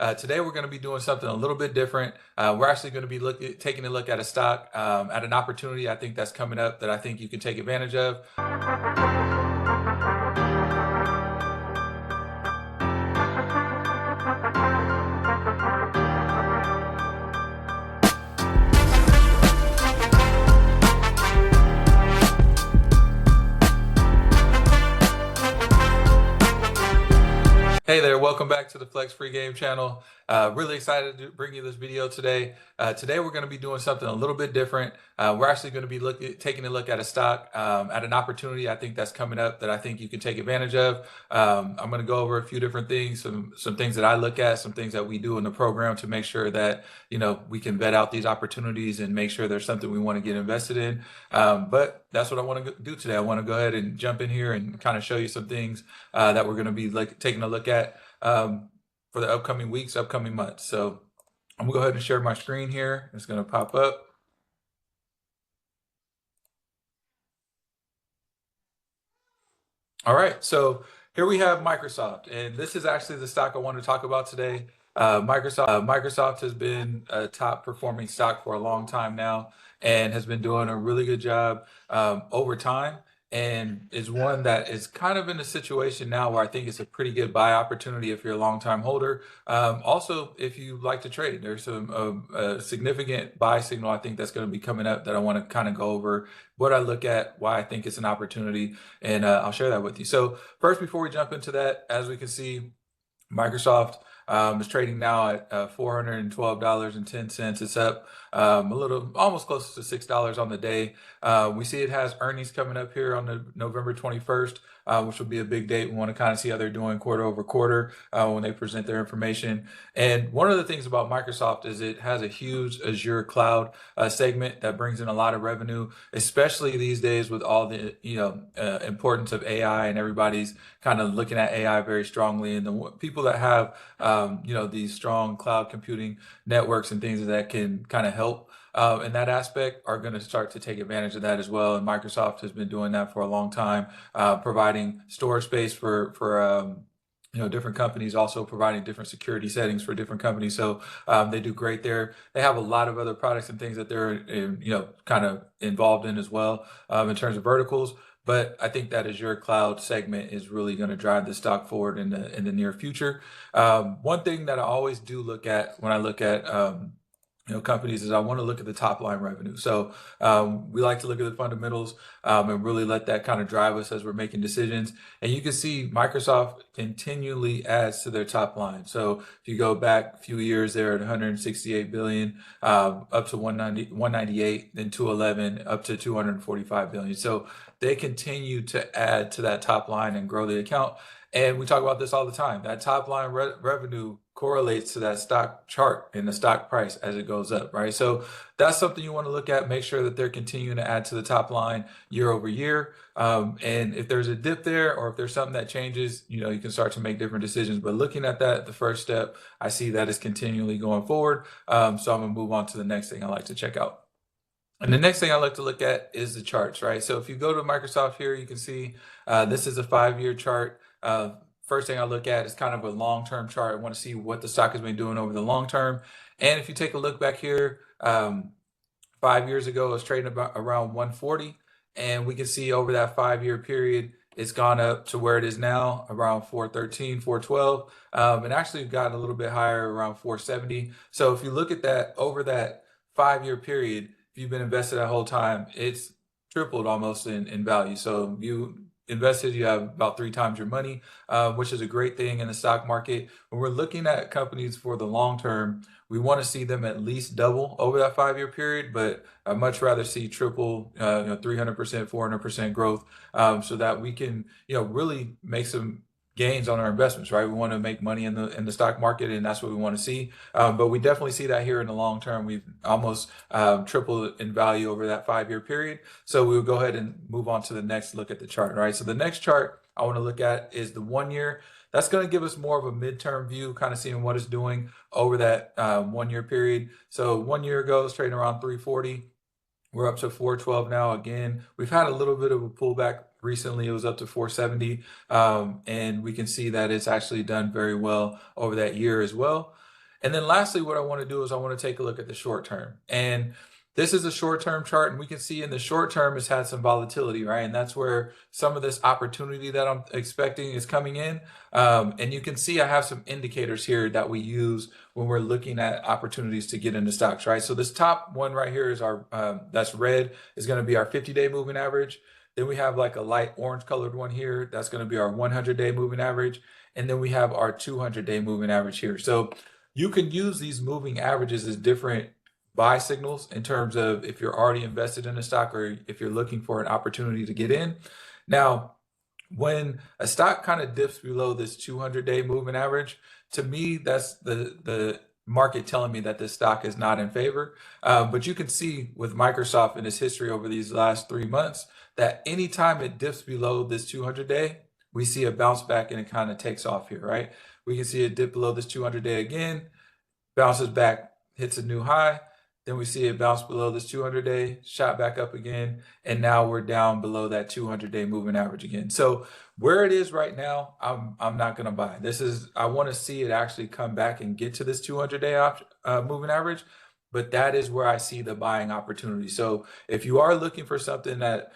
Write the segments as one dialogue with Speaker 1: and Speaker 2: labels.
Speaker 1: Today we're going to be doing something a little bit different. We're actually going to be taking a look at a stock, at an opportunity I think that's coming up that I think you can take advantage of. Hey there, welcome back to the Flex Free Game channel. Really excited to bring you this video today. Today we're going to be doing something a little bit different. We're actually going to be taking a look at a stock, at an opportunity I think that's coming up that I think you can take advantage of. I'm going to go over a few different things, some things that I look at, some things that we do in the program to make sure that we can vet out these opportunities and make sure there's something we want to get invested in. But that's what I want to do today. I want to go ahead and jump in here and kind of show you some things that we're going to be taking a look at for the upcoming weeks, upcoming months. So I'm gonna go ahead and share my screen here. It's gonna pop up. All right, so here we have Microsoft, and this is actually the stock I want to talk about today. Microsoft has been a top performing stock for a long time now and has been doing a really good job over time, and is one that is kind of in a situation now where I think it's a pretty good buy opportunity if you're a long-time holder. Also, if you like to trade, there's some a significant buy signal I think that's going to be coming up that I want to kind of go over what I look at, why I think it's an opportunity, and I'll share that with you. So first, before we jump into that, as we can see, Microsoft is trading now at $412.10. It's up a little, almost close to $6 on the day. We see it has earnings coming up here on the November 21st, which will be a big date. We want to kind of see how they're doing quarter over quarter when they present their information. And one of the things about Microsoft is it has a huge Azure cloud segment that brings in a lot of revenue, especially these days with all the importance of AI, and everybody's kind of looking at AI very strongly. And the people that have these strong cloud computing networks and things that can kind of help in that aspect are going to start to take advantage of that as well. And Microsoft has been doing that for a long time, providing storage space for different companies, also providing different security settings for different companies. So they do great there. They have a lot of other products and things that they're kind of involved in as well in terms of verticals. But I think that Azure cloud segment is really going to drive the stock forward in the near future. One thing that I always do look at when I look at companies is I want to look at the top line revenue. So we like to look at the fundamentals and really let that kind of drive us as we're making decisions. And you can see Microsoft continually adds to their top line. So if you go back a few years, they're at 168 billion, up to 198, then 211, up to 245 billion. So they continue to add to that top line and grow the account. And we talk about this all the time. That top line revenue correlates to that stock chart and the stock price as it goes up, right? So that's something you want to look at. Make sure that they're continuing to add to the top line year over year. And if there's a dip there, or if there's something that changes, you can start to make different decisions. But looking at that, the first step, I see that is continually going forward. So I'm going to move on to the next thing I like to check out. And the next thing I like to look at is the charts, right? So if you go to Microsoft here, you can see this is a 5-year chart. First thing I look at is kind of a long-term chart. I want to see what the stock has been doing over the long term. And if you take a look back here, 5 years ago, it was trading about around 140. And we can see over that 5-year period, it's gone up to where it is now, around 413, 412. And actually got a little bit higher, around 470. So if you look at that over that 5-year period, if you've been invested that whole time, it's tripled almost in value. So you invested, you have about 3 times your money, which is a great thing in the stock market. When we're looking at companies for the long term, we want to see them at least double over that 5-year period, but I'd much rather see triple, 300%, 400% growth, so that we can, really make some gains on our investments, right? We want to make money in the stock market, and that's what we want to see. But we definitely see that here in the long term. We've almost tripled in value over that 5-year period. So we'll go ahead and move on to the next look at the chart, right? So the next chart I want to look at is the 1 year. That's going to give us more of a midterm view, kind of seeing what it's doing over that 1-year period. So 1 year ago, it's trading around 340. We're up to 412 now. Again, we've had a little bit of a pullback recently. It was up to 470, and we can see that it's actually done very well over that year as well. And then lastly, what I want to do is I want to take a look at the short term. And this is a short-term chart, and we can see in the short term it's had some volatility, right? And that's where some of this opportunity that I'm expecting is coming in. And you can see I have some indicators here that we use when we're looking at opportunities to get into stocks, right? So this top one right here is our, that's red, is going to be our 50-day moving average. Then we have like a light orange colored one here. That's going to be our 100-day moving average. And then we have our 200-day moving average here. So you can use these moving averages as different buy signals in terms of if you're already invested in a stock or if you're looking for an opportunity to get in. Now, when a stock kind of dips below this 200-day moving average, to me, that's the market telling me that this stock is not in favor. But you can see with Microsoft and its history over these last 3 months that anytime it dips below this 200-day, we see a bounce back and it kind of takes off here, right? We can see it dip below this 200-day again, bounces back, hits a new high. Then we see it bounce below this 200-day, shot back up again, and now we're down below that 200-day moving average again. So where it is right now, I'm not going to buy. I want to see it actually come back and get to this 200-day moving average, but that is where I see the buying opportunity. So if you are looking for something that,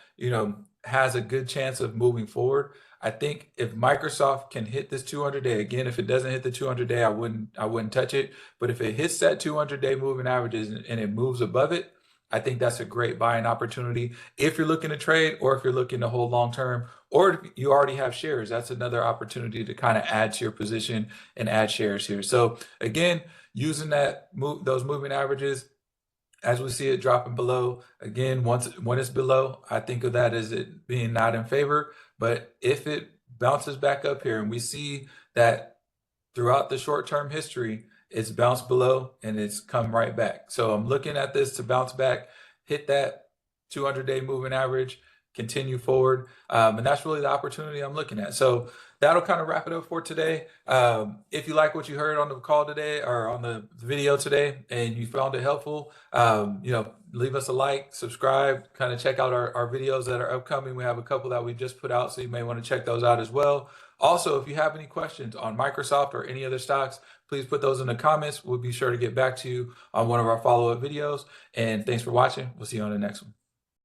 Speaker 1: has a good chance of moving forward, I think if Microsoft can hit this 200-day, again, if it doesn't hit the 200-day, I wouldn't touch it. But if it hits that 200-day moving averages and it moves above it, I think that's a great buying opportunity. If you're looking to trade or if you're looking to hold long term, or if you already have shares, that's another opportunity to kind of add to your position and add shares here. So again, using those moving averages, as we see it dropping below, again, when it's below, I think of that as it being not in favor. But if it bounces back up here and we see that throughout the short-term history, it's bounced below and it's come right back. So I'm looking at this to bounce back, hit that 200-day moving average, continue forward. And that's really the opportunity I'm looking at. So that'll kind of wrap it up for today. If you like what you heard on the call today or on the video today and you found it helpful, leave us a like, subscribe, kind of check out our videos that are upcoming. We have a couple that we just put out, so you may want to check those out as well. Also, if you have any questions on Microsoft or any other stocks, please put those in the comments. We'll be sure to get back to you on one of our follow-up videos. And thanks for watching. We'll see you on the next one.